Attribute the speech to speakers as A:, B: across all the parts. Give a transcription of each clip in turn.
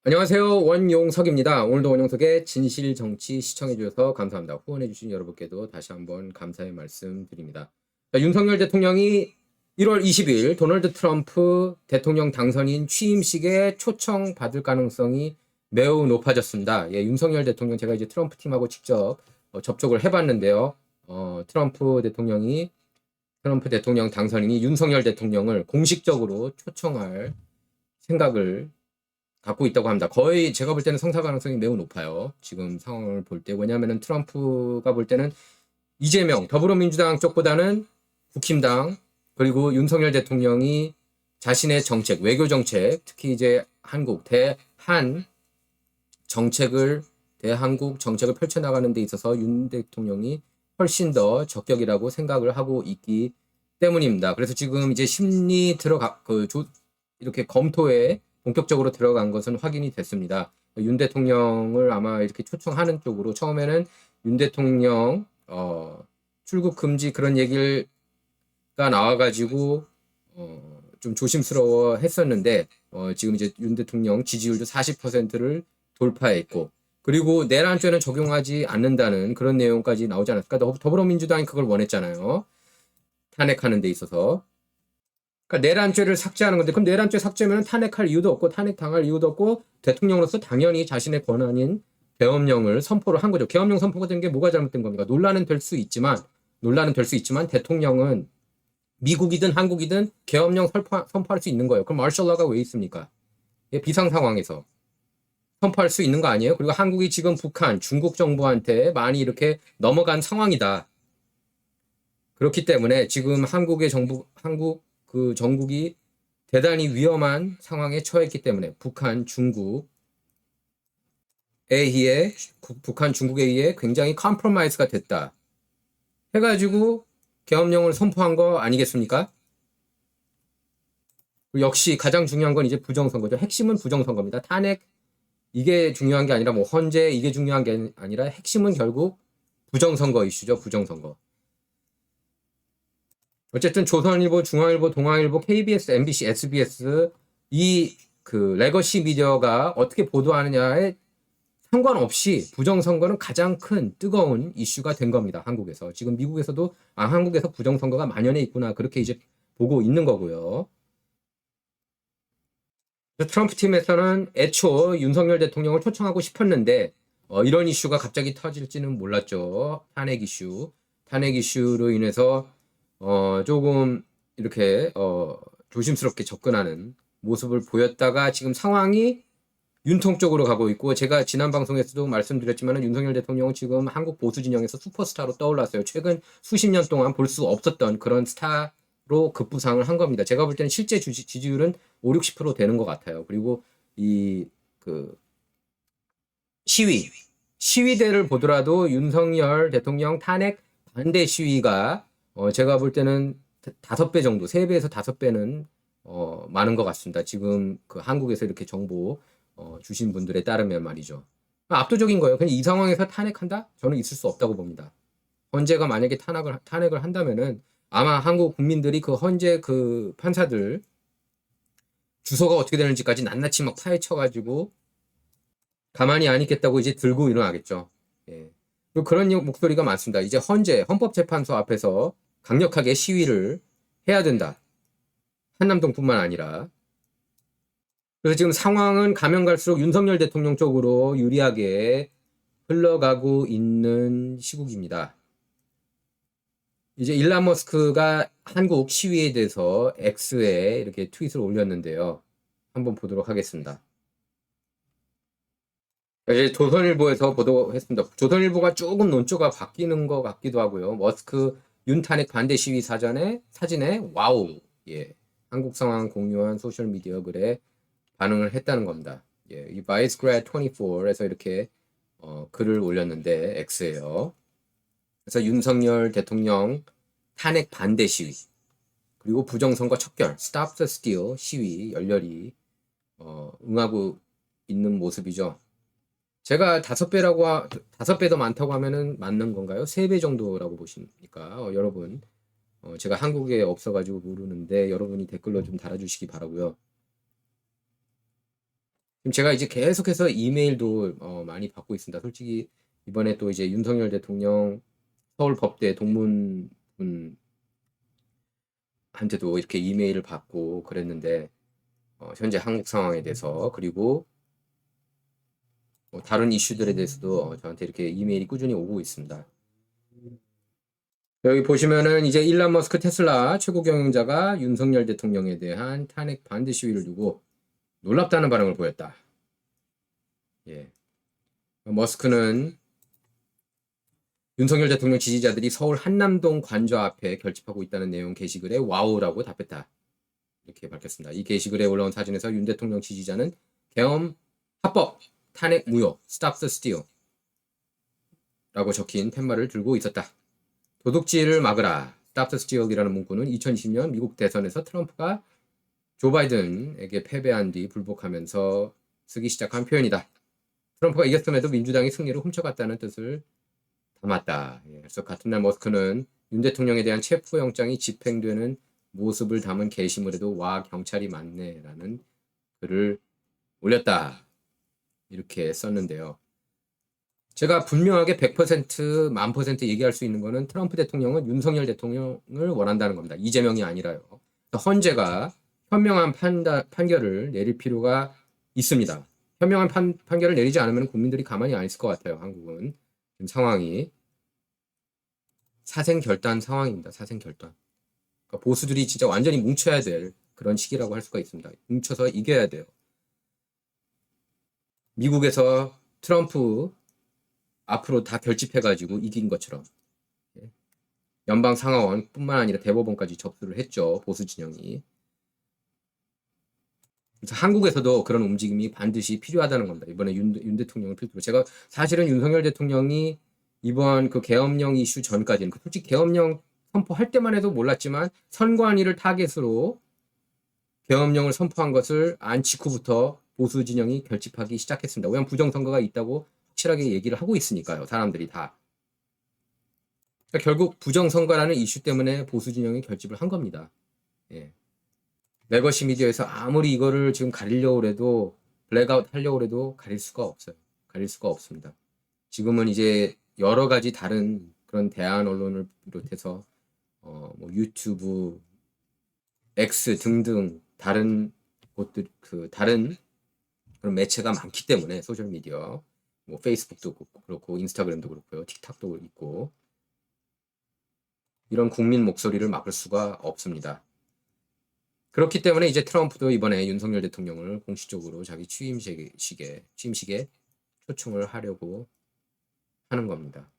A: 안녕하세요. 원용석입니다. 오늘도 원용석의 진실정치 시청해주셔서 감사합니다. 후원해주신 여러분께도 다시 한번 감사의 말씀 드립니다. 윤석열 대통령이 1월 20일 도널드 트럼프 대통령 당선인 취임식에 초청받을 가능성이 매우 높아졌습니다. 예, 윤석열 대통령 제가 이제 트럼프 팀하고 직접 접촉을 해봤는데요. 트럼프 대통령 당선인이 윤석열 대통령을 공식적으로 초청할 생각을 갖고 있다고 합니다. 거의 제가 볼 때는 성사 가능성이 매우 높아요. 지금 상황을 볼 때. 왜냐하면 트럼프가 볼 때는 이재명, 더불어민주당 쪽보다는 국힘당, 그리고 윤석열 대통령이 자신의 정책, 외교 정책, 특히 이제 대한국 정책을 펼쳐나가는 데 있어서 윤 대통령이 훨씬 더 적격이라고 생각을 하고 있기 때문입니다. 그래서 지금 이제 이렇게 검토에 본격적으로 들어간 것은 확인이 됐습니다. 윤 대통령을 아마 이렇게 초청하는 쪽으로 처음에는 윤 대통령 출국 금지 그런 얘기가 나와가지고 좀 조심스러워 했었는데 지금 이제 윤 대통령 지지율도 40%를 돌파했고, 그리고 내란죄는 적용하지 않는다는 그런 내용까지 나오지 않았을까. 더불어민주당이 그걸 원했잖아요. 탄핵하는 데 있어서. 그러니까 내란죄를 삭제하는 건데, 그럼 내란죄 삭제면 탄핵할 이유도 없고 탄핵당할 이유도 없고 대통령으로서 당연히 자신의 권한인 계엄령을 선포를 한 거죠. 계엄령 선포가 된 게 뭐가 잘못된 겁니까? 논란은 될 수 있지만 대통령은 미국이든 한국이든 계엄령 선포할 수 있는 거예요. 그럼 마셜라가 왜 있습니까? 예, 비상 상황에서 선포할 수 있는 거 아니에요? 그리고 한국이 지금 북한, 중국 정부한테 많이 이렇게 넘어간 상황이다. 그렇기 때문에 지금 한국 정국이 대단히 위험한 상황에 처했기 때문에 북한, 중국에 의해 굉장히 컴프로마이즈가 됐다 해가지고 계엄령을 선포한 거 아니겠습니까? 역시 가장 중요한 건 이제 부정선거죠. 핵심은 부정선거입니다. 탄핵 이게 중요한 게 아니라 헌재 이게 중요한 게 아니라 핵심은 결국 부정선거 이슈죠. 부정선거. 어쨌든 조선일보, 중앙일보, 동아일보, KBS, MBC, SBS 레거시 미디어가 어떻게 보도하느냐에 상관없이 부정선거는 가장 큰 뜨거운 이슈가 된 겁니다. 한국에서. 지금 미국에서도 한국에서 부정선거가 만연해 있구나 그렇게 이제 보고 있는 거고요. 트럼프 팀에서는 애초 윤석열 대통령을 초청하고 싶었는데 이런 이슈가 갑자기 터질지는 몰랐죠. 탄핵 이슈로 인해서 조금 이렇게 조심스럽게 접근하는 모습을 보였다가 지금 상황이 윤통 쪽으로 가고 있고, 제가 지난 방송에서도 말씀드렸지만 윤석열 대통령은 지금 한국 보수 진영에서 슈퍼스타로 떠올랐어요. 최근 수십 년 동안 볼 수 없었던 그런 스타로 급부상을 한 겁니다. 제가 볼 때는 실제 지지율은 5, 60% 되는 것 같아요. 그리고 시위대를 보더라도 윤석열 대통령 탄핵 반대 시위가 제가 볼 때는 5배 정도, 3배에서 5배는 많은 것 같습니다. 지금 한국에서 이렇게 정보 주신 분들에 따르면 말이죠. 압도적인 거예요. 그냥 이 상황에서 탄핵한다? 저는 있을 수 없다고 봅니다. 헌재가 만약에 탄핵을 한다면은 아마 한국 국민들이 헌재 판사들 주소가 어떻게 되는지까지 낱낱이 막 파헤쳐가지고 가만히 안 있겠다고 이제 들고 일어나겠죠. 예. 그리고 그런 목소리가 많습니다. 이제 헌법재판소 앞에서 강력하게 시위를 해야 된다. 한남동뿐만 아니라. 그래서 지금 상황은 가면 갈수록 윤석열 대통령 쪽으로 유리하게 흘러가고 있는 시국입니다. 이제 일론 머스크가 한국 시위에 대해서 X에 이렇게 트윗을 올렸는데요. 한번 보도록 하겠습니다. 이제 조선일보에서 보도했습니다. 조선일보가 조금 논조가 바뀌는 것 같기도 하고요. 머스크 윤탄핵 반대 시위 사진에 와우, 예, 한국 상황 공유한 소셜 미디어 글에 반응을 했다는 겁니다. 예, 이 바이스그레드24에서 이렇게 글을 올렸는데 X예요. 그래서 윤석열 대통령 탄핵 반대 시위, 그리고 부정선거 척결 Stop the Steal 시위 열렬히 응하고 있는 모습이죠. 제가 5배 더 많다고 하면은 맞는 건가요? 3배 정도라고 보십니까? 여러분, 제가 한국에 없어가지고 모르는데 여러분이 댓글로 좀 달아주시기 바라고요. 지금 제가 이제 계속해서 이메일도 많이 받고 있습니다. 솔직히 이번에 또 이제 윤석열 대통령 서울법대 동문분한테도 이렇게 이메일을 받고 그랬는데 현재 한국 상황에 대해서 그리고 다른 이슈들에 대해서도 저한테 이렇게 이메일이 꾸준히 오고 있습니다. 여기 보시면은 이제 일론 머스크 테슬라 최고 경영자가 윤석열 대통령에 대한 탄핵 반대 시위를 두고 놀랍다는 반응을 보였다. 예. 머스크는 윤석열 대통령 지지자들이 서울 한남동 관저 앞에 결집하고 있다는 내용 게시글에 와우라고 답했다. 이렇게 밝혔습니다. 이 게시글에 올라온 사진에서 윤 대통령 지지자는 계엄 합법 탄핵 무효 Stop the Steal 라고 적힌 팻말을 들고 있었다. 도둑질을 막으라 Stop the Steal이라는 문구는 2020년 미국 대선에서 트럼프가 조 바이든에게 패배한 뒤 불복하면서 쓰기 시작한 표현이다. 트럼프가 이겼음에도 민주당이 승리를 훔쳐갔다는 뜻을 담았다. 그래서 같은 날 머스크는 윤 대통령에 대한 체포영장이 집행되는 모습을 담은 게시물에도 와 경찰이 많네라는 글을 올렸다. 이렇게 썼는데요. 제가 분명하게 100% 1000% 얘기할 수 있는 거는 트럼프 대통령은 윤석열 대통령을 원한다는 겁니다. 이재명이 아니라요. 헌재가 현명한 판결을 내릴 필요가 있습니다. 현명한 판결을 내리지 않으면 국민들이 가만히 안 있을 것 같아요. 한국은 지금 상황이 사생결단 상황입니다. 사생결단. 그러니까 보수들이 진짜 완전히 뭉쳐야 될 그런 시기라고 할 수가 있습니다. 뭉쳐서 이겨야 돼요. 미국에서 트럼프 앞으로 다 결집해가지고 이긴 것처럼 연방 상하원뿐만 아니라 대법원까지 접수를 했죠. 보수 진영이. 그래서 한국에서도 그런 움직임이 반드시 필요하다는 겁니다. 이번에 윤 대통령을 필두로. 제가 사실은 윤석열 대통령이 이번 그 계엄령 이슈 전까지는 솔직히 계엄령 선포할 때만 해도 몰랐지만 선관위를 타겟으로 계엄령을 선포한 것을 안 직후부터 보수 진영이 결집하기 시작했습니다. 왜냐하면 부정선거가 있다고 확실하게 얘기를 하고 있으니까요. 사람들이 다. 그러니까 결국 부정선거라는 이슈 때문에 보수 진영이 결집을 한 겁니다. 예. 레거시 미디어에서 아무리 이거를 지금 가리려고 해도 블랙아웃 하려고 해도 가릴 수가 없어요. 가릴 수가 없습니다. 지금은 이제 여러 가지 다른 그런 대한 언론을 비롯해서 뭐 유튜브, X 등등 다른 곳들 다른 그런 매체가 많기 때문에 소셜 미디어 뭐 페이스북도 그렇고 인스타그램도 그렇고요. 틱톡도 있고 이런 국민 목소리를 막을 수가 없습니다. 그렇기 때문에 이제 트럼프도 이번에 윤석열 대통령을 공식적으로 자기 취임식에 초청을 하려고 하는 겁니다.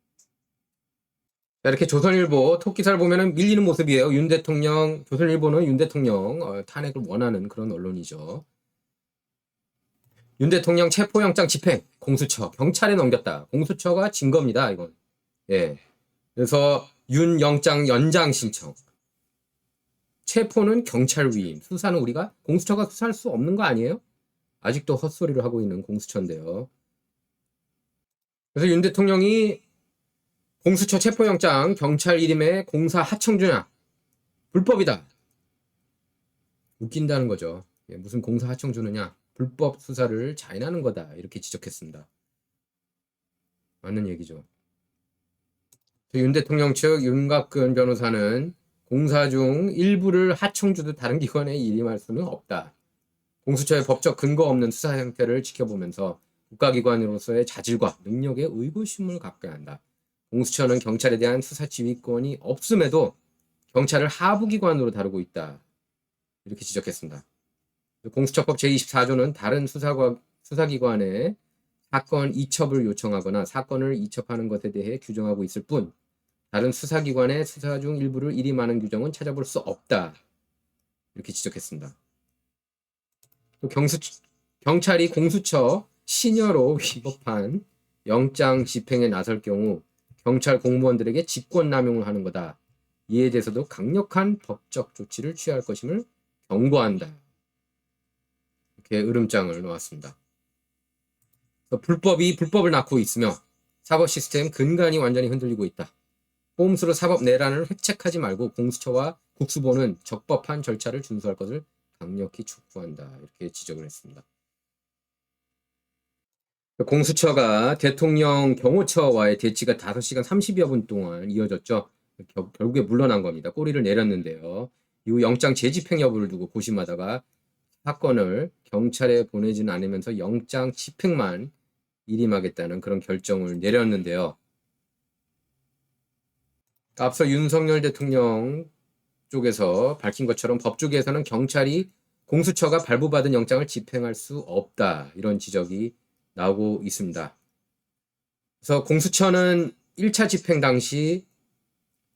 A: 자, 이렇게 조선일보 톱기사를 보면은 밀리는 모습이에요. 윤 대통령, 조선일보는 윤 대통령 탄핵을 원하는 그런 언론이죠. 윤 대통령 체포영장 집행, 공수처, 경찰에 넘겼다. 공수처가 진 겁니다, 이건. 예. 그래서 윤 영장 연장 신청. 체포는 경찰 위임, 수사는 우리가 공수처가 수사할 수 없는 거 아니에요? 아직도 헛소리를 하고 있는 공수처인데요. 그래서 윤 대통령이 공수처 체포영장 경찰 이름에 공사 하청주냐 불법이다. 웃긴다는 거죠. 무슨 공사 하청주느냐 불법 수사를 자인하는 거다 이렇게 지적했습니다. 맞는 얘기죠. 윤 대통령 측 윤곽근 변호사는 공사 중 일부를 하청주듯 다른 기관에 일임할 수는 없다. 공수처의 법적 근거 없는 수사 형태를 지켜보면서 국가기관으로서의 자질과 능력에 의구심을 갖게 한다. 공수처는 경찰에 대한 수사 지휘권이 없음에도 경찰을 하부기관으로 다루고 있다. 이렇게 지적했습니다. 공수처법 제24조는 다른 수사기관에 사건 이첩을 요청하거나 사건을 이첩하는 것에 대해 규정하고 있을 뿐 다른 수사기관의 수사 중 일부를 일임하는 규정은 찾아볼 수 없다. 이렇게 지적했습니다. 또 경찰이 공수처 신여로 위법한 영장 집행에 나설 경우 경찰 공무원들에게 직권남용을 하는 거다. 이에 대해서도 강력한 법적 조치를 취할 것임을 경고한다. 이렇게 으름장을 놓았습니다. 불법을 낳고 있으며 사법 시스템 근간이 완전히 흔들리고 있다. 꼼수로 사법 내란을 획책하지 말고 공수처와 국수본은 적법한 절차를 준수할 것을 강력히 촉구한다. 이렇게 지적을 했습니다. 공수처가 대통령 경호처와의 대치가 5시간 30여 분 동안 이어졌죠. 결국에 물러난 겁니다. 꼬리를 내렸는데요. 이후 영장 재집행 여부를 두고 고심하다가 사건을 경찰에 보내지는 않으면서 영장 집행만 일임하겠다는 그런 결정을 내렸는데요. 앞서 윤석열 대통령 쪽에서 밝힌 것처럼 법조계에서는 경찰이 공수처가 발부받은 영장을 집행할 수 없다, 이런 지적이 나오고 있습니다. 그래서 공수처는 1차 집행 당시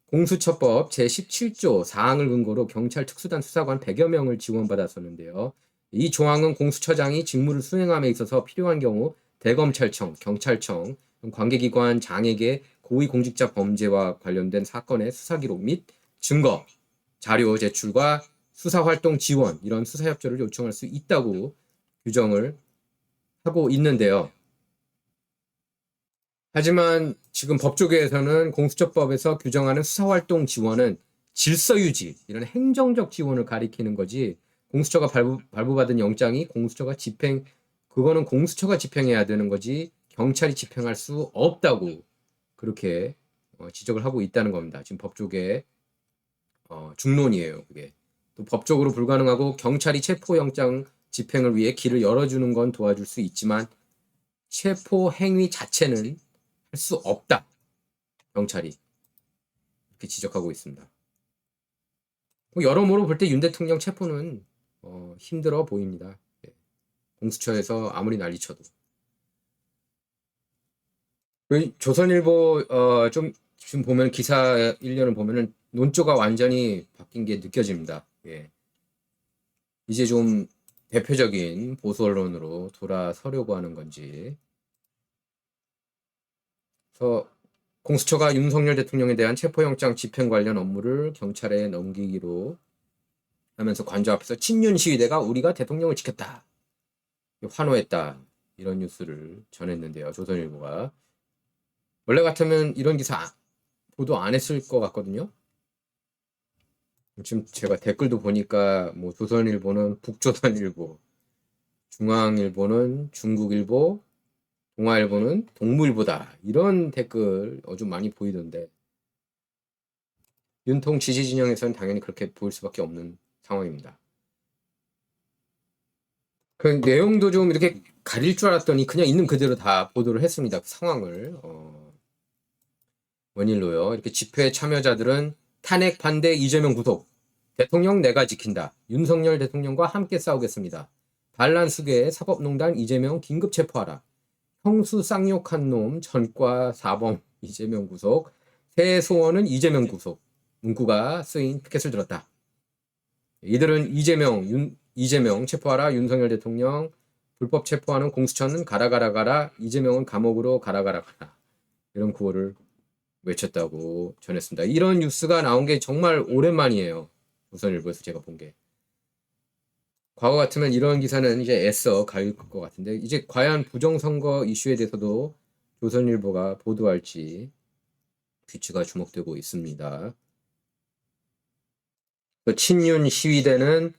A: 공수처법 제17조 사항을 근거로 경찰 특수단 수사관 100여 명을 지원받았었는데요. 이 조항은 공수처장이 직무를 수행함에 있어서 필요한 경우 대검찰청, 경찰청, 관계기관 장에게 고위공직자 범죄와 관련된 사건의 수사 기록 및 증거, 자료 제출과 수사활동 지원, 이런 수사협조를 요청할 수 있다고 규정을 하고 있는데요. 하지만 지금 법조계에서는 공수처법에서 규정하는 수사활동 지원은 질서유지, 이런 행정적 지원을 가리키는 거지, 공수처가 발부받은 영장이 그거는 공수처가 집행해야 되는 거지 경찰이 집행할 수 없다고 그렇게 지적을 하고 있다는 겁니다. 지금 법조계 중론이에요. 그게 또 법적으로 불가능하고 경찰이 체포영장 집행을 위해 길을 열어주는 건 도와줄 수 있지만 체포 행위 자체는 할 수 없다. 경찰이 이렇게 지적하고 있습니다. 여러모로 볼 때 윤 대통령 체포는 힘들어 보입니다. 공수처에서 아무리 난리쳐도. 조선일보 좀 지금 보면 기사 일련을 보면은 논조가 완전히 바뀐 게 느껴집니다. 예. 이제 좀 대표적인 보수 언론으로 돌아서려고 하는 건지. 그래서 공수처가 윤석열 대통령에 대한 체포영장 집행 관련 업무를 경찰에 넘기기로 하면서 관저 앞에서 친윤 시위대가 우리가 대통령을 지켰다, 환호했다, 이런 뉴스를 전했는데요. 조선일보가. 원래 같으면 이런 기사 보도 안 했을 것 같거든요. 지금 제가 댓글도 보니까 뭐 조선일보는 북조선일보, 중앙일보는 중국일보, 동아일보는 동무일보다, 이런 댓글 좀 많이 보이던데, 윤통 지지 진영에서는 당연히 그렇게 보일 수밖에 없는 상황입니다. 그 내용도 좀 이렇게 가릴 줄 알았더니 그냥 있는 그대로 다 보도를 했습니다. 그 상황을. 원일로요. 이렇게 집회 참여자들은 탄핵 반대, 이재명 구속, 대통령 내가 지킨다, 윤석열 대통령과 함께 싸우겠습니다, 반란 수괴 사법농단 이재명 긴급 체포하라, 형수 쌍욕한 놈 전과 사범 이재명 구속, 새 소원은 이재명 구속 문구가 쓰인 피켓을 들었다. 이들은 이재명 체포하라, 윤석열 대통령 불법 체포하는 공수처는 가라 가라 가라, 이재명은 감옥으로 가라 가라 가라, 이런 구호를 외쳤다고 전했습니다. 이런 뉴스가 나온 게 정말 오랜만이에요. 조선일보에서 제가 본 게. 과거 같으면 이런 기사는 이제 애써 가릴 것 같은데, 이제 과연 부정선거 이슈에 대해서도 조선일보가 보도할지 귀추가 주목되고 있습니다. 친윤 시위대는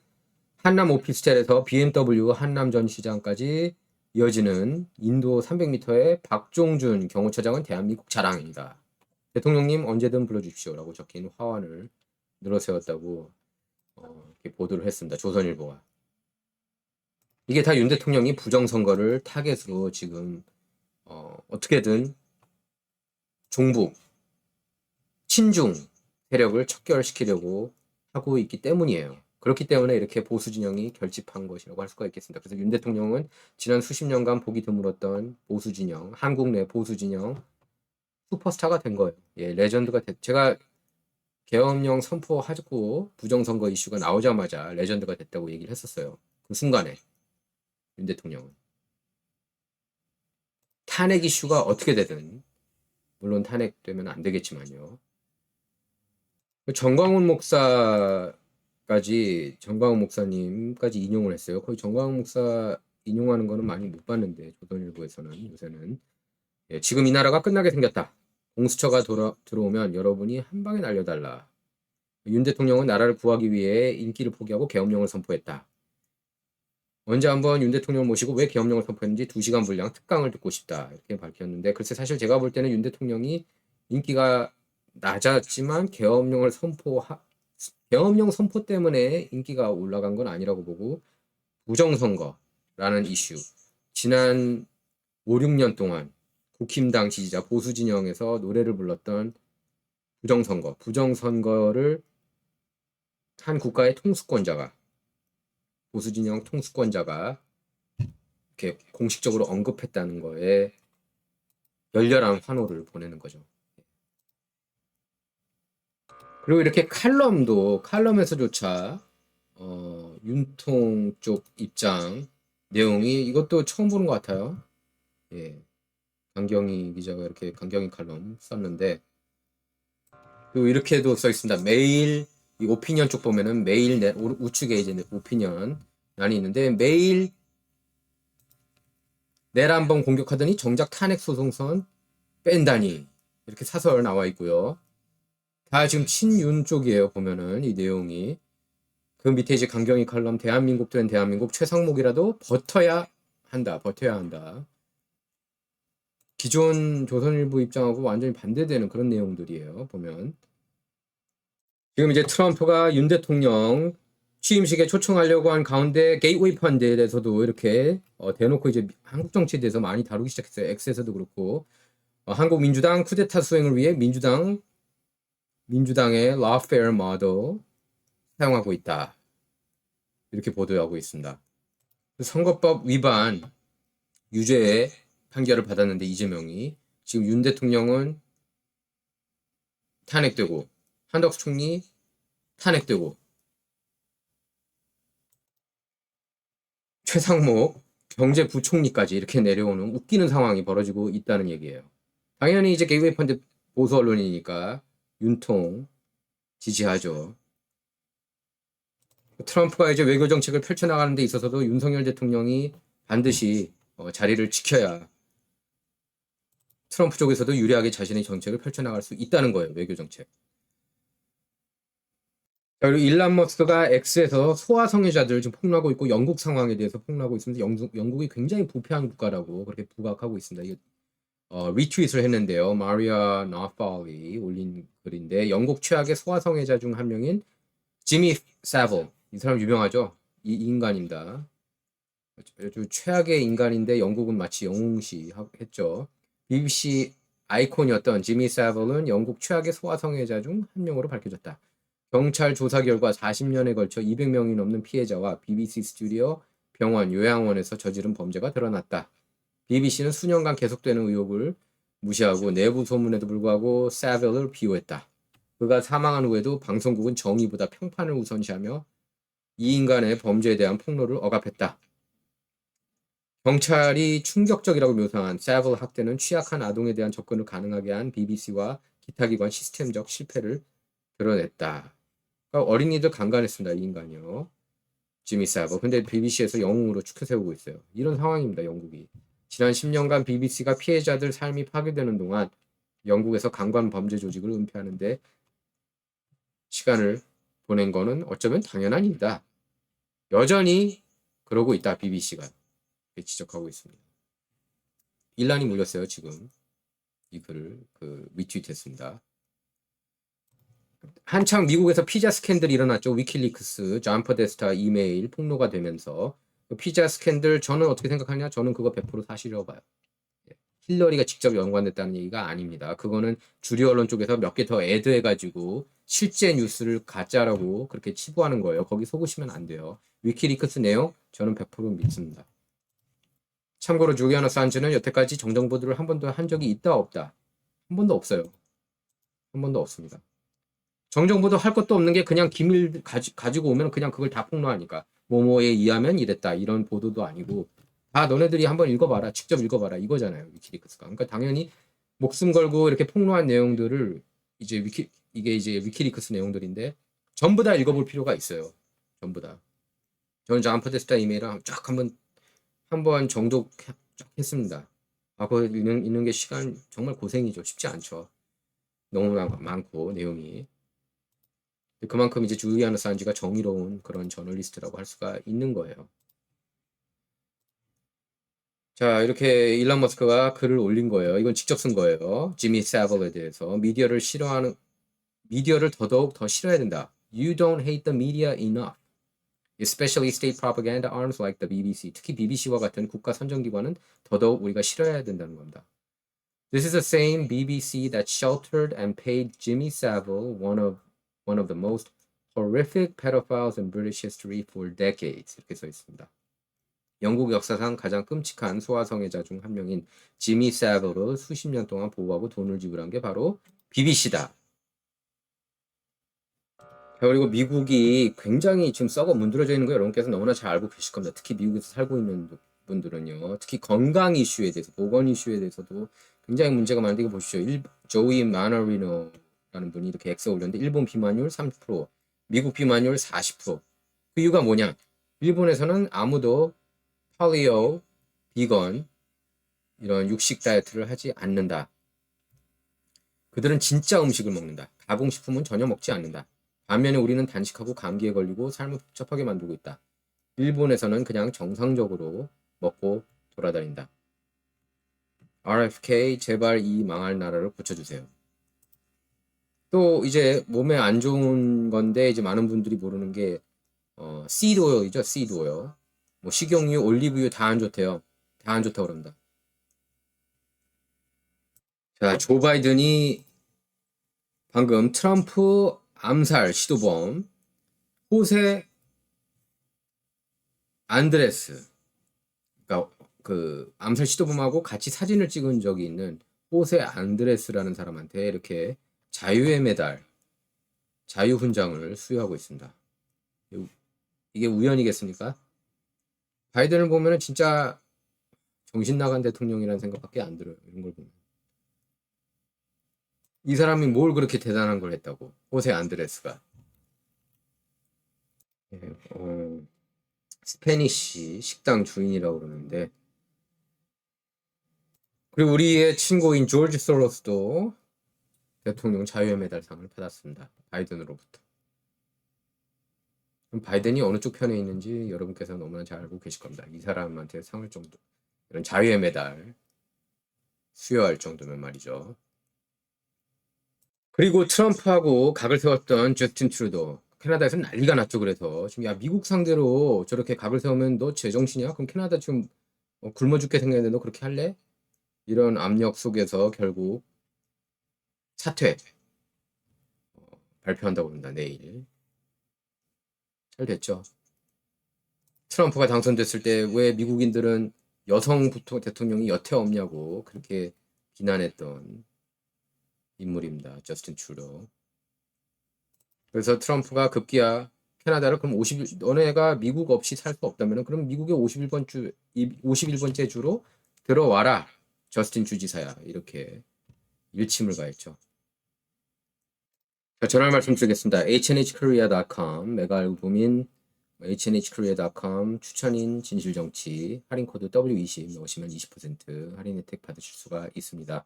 A: 한남 오피스텔에서 BMW 한남 전 시장까지 이어지는 인도 300m의 박종준 경호처장은 대한민국 자랑입니다. 대통령님 언제든 불러주십시오라고 적힌 화환을 늘어세웠다고 이렇게 보도를 했습니다. 조선일보가. 이게 다 윤 대통령이 부정선거를 타겟으로 지금 어떻게든 종북, 친중 세력을 척결시키려고 하고 있기 때문이에요. 그렇기 때문에 이렇게 보수 진영이 결집한 것이라고 할 수가 있겠습니다. 그래서 윤 대통령은 지난 수십 년간 보기 드물었던 보수 진영, 한국 내 보수 진영 슈퍼스타가 된 거예요. 예, 레전드가 제가 계엄령 선포하고 부정선거 이슈가 나오자마자 레전드가 됐다고 얘기를 했었어요. 그 순간에 윤 대통령은. 탄핵 이슈가 어떻게 되든, 물론 탄핵되면 안 되겠지만요. 정광훈 목사님까지 인용을 했어요. 거의 정광훈 목사 인용하는 거는 많이 못 봤는데, 조선일보에서는 요새는. 예, 지금 이 나라가 끝나게 생겼다. 공수처가 들어오면 여러분이 한 방에 날려달라. 윤 대통령은 나라를 구하기 위해 인기를 포기하고 계엄령을 선포했다. 언제 한번 윤 대통령 모시고 왜 계엄령을 선포했는지 2시간 분량 특강을 듣고 싶다 이렇게 밝혔는데 글쎄 사실 제가 볼 때는 윤 대통령이 인기가 낮았지만 계엄령 선포 때문에 인기가 올라간 건 아니라고 보고 부정선거라는 이슈 지난 5, 6년 동안 국힘당 지지자 보수 진영에서 노래를 불렀던 부정선거를 한 국가의 통수권자가 보수 진영 통수권자가 이렇게 공식적으로 언급했다는 거에 열렬한 환호를 보내는 거죠. 그리고 이렇게 칼럼에서조차 윤통 쪽 입장 내용이 이것도 처음 보는 것 같아요. 예, 강경희 기자가 이렇게 강경희 칼럼 썼는데 그리고 이렇게도 써 있습니다. 매일 이 오피니언 쪽 보면은 매일 우측에 이제 오피니언 란이 있는데 매일 내라 한번 공격하더니 정작 탄핵 소송선 뺀다니 이렇게 사설 나와 있고요. 다 지금 친윤 쪽이에요. 보면은 이 내용이 그 밑에 이제 강경희 칼럼 대한민국 된 대한민국 최상목이라도 버텨야 한다. 기존 조선일보 입장하고 완전히 반대되는 그런 내용들이에요. 보면 지금 이제 트럼프가 윤 대통령 취임식에 초청하려고 한 가운데 게이트웨이 펀드에 대해서도 이렇게 대놓고 이제 한국 정치에 대해서 많이 다루기 시작했어요. X에서도 그렇고 한국 민주당 쿠데타 수행을 위해 민주당의 lawfare model 사용하고 있다. 이렇게 보도하고 있습니다. 선거법 위반 유죄의 판결을 받았는데 이재명이 지금 윤 대통령은 탄핵되고 한덕수 총리 탄핵되고 최상목 경제부총리까지 이렇게 내려오는 웃기는 상황이 벌어지고 있다는 얘기예요. 당연히 이제 게이트웨이 펀드 보수 언론이니까 윤통 지지하죠. 트럼프가 이제 외교 정책을 펼쳐나가는 데 있어서도 윤석열 대통령이 반드시 자리를 지켜야 트럼프 쪽에서도 유리하게 자신의 정책을 펼쳐나갈 수 있다는 거예요. 외교 정책. 그리고 일론 머스크가 X에서 소아성애자들 지금 폭로하고 있고 영국 상황에 대해서 폭로하고 있습니다. 영국이 굉장히 부패한 국가라고 그렇게 부각하고 있습니다. 리트윗을 했는데요. 마리아 나팔이 올린 글인데 영국 최악의 소아성애자 중 한 명인 지미 사블 이 사람 유명하죠. 이 인간입니다. 아주 최악의 인간인데 영국은 마치 영웅시했죠. BBC 아이콘이었던 지미 사블은 영국 최악의 소아성애자 중 한 명으로 밝혀졌다. 경찰 조사 결과 40년에 걸쳐 200명이 넘는 피해자와 BBC 스튜디오, 병원, 요양원에서 저지른 범죄가 드러났다. BBC는 수년간 계속되는 의혹을 무시하고 내부 소문에도 불구하고 사벨을 비호했다. 그가 사망한 후에도 방송국은 정의보다 평판을 우선시하며 이 인간의 범죄에 대한 폭로를 억압했다. 경찰이 충격적이라고 묘사한 사벨 학대는 취약한 아동에 대한 접근을 가능하게 한 BBC와 기타 기관 시스템적 실패를 드러냈다. 그러니까 어린이들 강간했습니다. 이 인간이요. 지미 사벨. 근데 BBC에서 영웅으로 추켜 세우고 있어요. 이런 상황입니다. 영국이. 지난 10년간 BBC가 피해자들 삶이 파괴되는 동안 영국에서 강간 범죄 조직을 은폐하는데 시간을 보낸 거는 어쩌면 당연한 일이다. 여전히 그러고 있다. BBC가 지적하고 있습니다. 일란이 물렸어요. 지금 이 글을 리트윗했습니다. 한창 미국에서 피자 스캔들이 일어났죠. 위키리크스, 존 포데스타 이메일 폭로가 되면서 피자 스캔들 저는 어떻게 생각하냐? 저는 그거 100% 사실이라고 봐요. 힐러리가 직접 연관됐다는 얘기가 아닙니다. 그거는 주류 언론 쪽에서 몇 개 더 애드해가지고 실제 뉴스를 가짜라고 그렇게 치부하는 거예요. 거기 속으시면 안 돼요. 위키리크스 내용 저는 100% 믿습니다. 참고로 줄리안 어산지는 여태까지 정정보도를 한 번도 한 적이 있다 없다? 한 번도 없어요. 한 번도 없습니다. 정정보도 할 것도 없는 게 그냥 기밀 가지고 오면 그냥 그걸 다 폭로하니까 뭐뭐에 의하면 이랬다 이런 보도도 아니고 다 너네들이 한번 읽어봐라 직접 읽어봐라 이거잖아요. 위키리크스가. 그러니까 당연히 목숨 걸고 이렇게 폭로한 내용들을 이제 이게 이제 위키리크스 내용들인데 전부 다 읽어볼 필요가 있어요. 전부 다. 저는 존 포데스타 이메일을 쫙 한번 정독 쫙 했습니다. 그거 읽는 게 시간 정말 고생이죠. 쉽지 않죠. 너무 많고 내용이. 그만큼 이제 줄리안 어산지가 정의로운 그런 저널리스트라고 할 수가 있는 거예요. 자, 이렇게 일론 머스크가 글을 올린 거예요. 이건 직접 쓴 거예요. 지미 사벌에 대해서 미디어를 더더욱 더 싫어해야 된다. You don't hate the media enough. Especially state propaganda arms like the BBC. 특히 BBC와 같은 국가 선정기관은 더더욱 우리가 싫어해야 된다는 겁니다. This is the same BBC that sheltered and paid Jimmy Savile, one of the most horrific pedophiles in British history for decades. 이렇게 써 있습니다. 영국 역사상 가장 끔찍한 소아성애자 중 한 명인 지미 사벌을 수십 년 동안 보호하고 돈을 지불한 게 바로 BBC다. 그리고 미국이 굉장히 지금 썩어 문드러져 있는 거 여러분께서 너무나 잘 알고 계실 겁니다. 특히 미국에서 살고 있는 분들은요. 특히 건강 이슈에 대해서, 보건 이슈에 대해서도 굉장히 문제가 많은데 이거 보시죠. 조이 마너리노라는 분이 이렇게 엑스 올렸는데 일본 비만율 30%, 미국 비만율 40%. 그 이유가 뭐냐? 일본에서는 아무도 팔리오, 비건 이런 육식 다이어트를 하지 않는다. 그들은 진짜 음식을 먹는다. 가공식품은 전혀 먹지 않는다. 반면에 우리는 단식하고 감기에 걸리고 삶을 복잡하게 만들고 있다. 일본에서는 그냥 정상적으로 먹고 돌아다닌다. RFK 제발 이 망할 나라를 고쳐주세요. 또 이제 몸에 안 좋은 건데 이제 많은 분들이 모르는 게 씨드 오일이죠. 씨드 오일. 뭐 식용유, 올리브유 다 안 좋대요. 다 안 좋다고 그럽니다. 자, 조 바이든이 방금 트럼프 암살 시도범 호세 안드레스, 그러니까 그 암살 시도범하고 같이 사진을 찍은 적이 있는 호세 안드레스라는 사람한테 이렇게 자유의 메달, 자유 훈장을 수여하고 있습니다. 이게 우연이겠습니까? 바이든을 보면은 진짜 정신 나간 대통령이라는 생각밖에 안 들어요. 이런 걸 보면. 이 사람이 뭘 그렇게 대단한 걸 했다고? 호세 안드레스가. 예, 스페니쉬 식당 주인이라고 그러는데, 그리고 우리의 친구인 조지 소로스도 대통령 자유의 메달상을 받았습니다. 바이든으로부터. 그럼 바이든이 어느 쪽 편에 있는지 여러분께서 너무나 잘 알고 계실 겁니다. 이 사람한테 상을 정도, 이런 자유의 메달 수여할 정도면 말이죠. 그리고 트럼프하고 각을 세웠던 저스틴 트루도, 캐나다에서 난리가 났죠. 그래서 지금 야, 미국 상대로 저렇게 각을 세우면 너 제정신이야? 그럼 캐나다 지금 굶어 죽게 생겼는데 너 그렇게 할래? 이런 압력 속에서 결국 사퇴 발표한다고 합니다. 내일. 잘 됐죠. 트럼프가 당선됐을 때 왜 미국인들은 여성 대통령이 여태 없냐고 그렇게 비난했던 인물입니다. 저스틴 트루도. 그래서 트럼프가 급기야 캐나다를 그럼 50일, 너네가 미국 없이 살 수 없다면 그럼 미국의 51번째 주로 들어와라. 저스틴 주지사야. 이렇게 일침을 가했죠. 자, 전화 말씀드리겠습니다.hnhkorea.com 메갈부민hnhkorea.com 추천인 진실정치 할인코드 W20 넣으시면 20% 할인 혜택 받으실 수가 있습니다.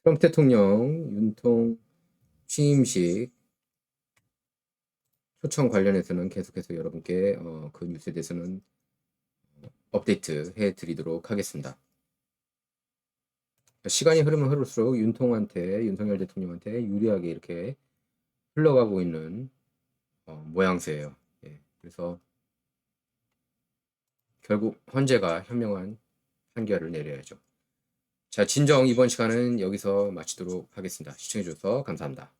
A: 트럼프 대통령 윤통 취임식 초청 관련해서는 계속해서 여러분께 그 뉴스에 대해서는 업데이트 해드리도록 하겠습니다. 시간이 흐르면 흐를수록 윤석열 대통령한테 유리하게 이렇게 흘러가고 있는 모양새예요. 예, 그래서 결국 헌재가 현명한 판결을 내려야죠. 자, 진정 이번 시간은 여기서 마치도록 하겠습니다. 시청해주셔서 감사합니다.